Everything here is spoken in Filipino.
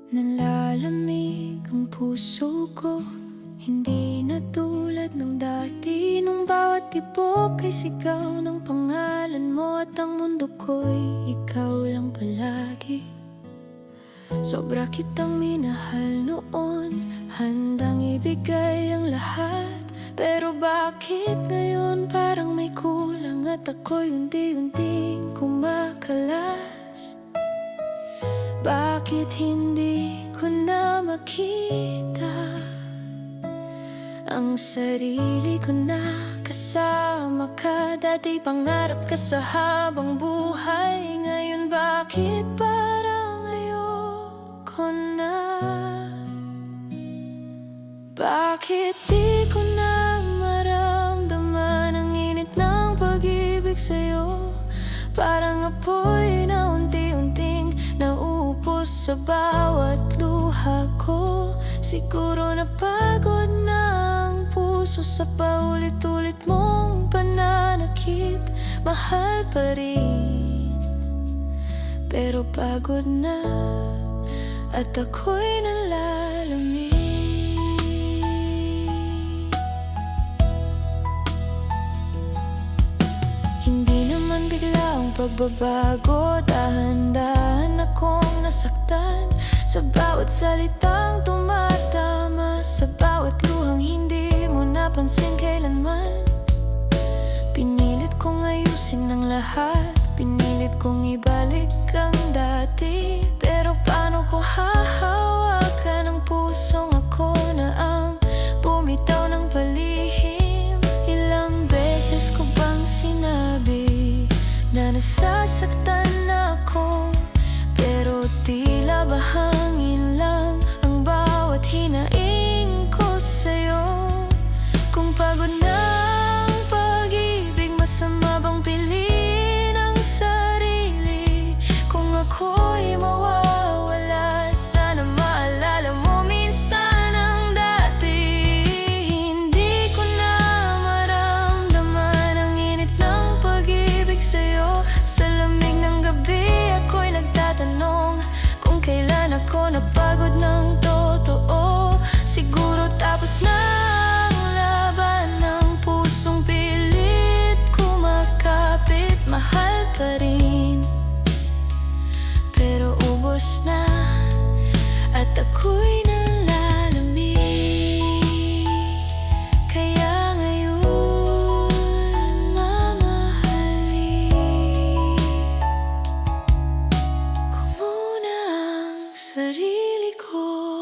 Nalalamig ang puso ko, hindi na tulad ng dati. Nung bawat tibok ay sigaw ng pangalan mo, at ang mundo ko'y ikaw lang palagi. Sobra kitang minahal noon, handang ibigay ang lahat. Pero bakit ngayon parang may kulang, at ako'y unti-unting kumakalas? Bakit hindi ko na makita ang sarili ko na kasama ka? Dati pangarap ka sa habang buhay, ngayon bakit parang ayoko na? Bakit di ko na maramdaman ang init ng pag-ibig sa'yo? Parang apoy na unti-unting nauupos sa bawat luha ko. Siguro napagod na ang puso sa paulit-ulit mong pananakit. Mahal pa rin, pero pagod na, at ako'y nalalamig. Hindi naman bigla ang pagbabago, dahan-dahan akong nasaktan. Sa bawat salitang tumatama, sa bawat luhang hindi mo napansin kailanman. Pinilit kong ayusin ang lahat, pinilit kong ibalik ang dati. Pero paano ko hahawakan ang pusong ako na ang bumitaw ng palihim? Ilang beses ko bang sinabi na nasasaktan ako? Pero tila ba hangin lang ang bawat hinaing ko sa'yo? Kung pagod na ang pag-ibig, masama bang piliin ang sarili? Kung ako'y mawawala, sana maalala mo minsan ang dati. Hindi ko na maramdaman ang init ng pag-ibig sa'yo. Sa lamig ng gabi ako'y nagtatanong kung kailan ako napagod ng totoo. Siguro tapos na ang laban ng pusong pilit kumakapit. Mahal pa rin, pero ubos na, at ako'y nalalamig. Kaya ngayon mamahalin ko muna ang sarili ko.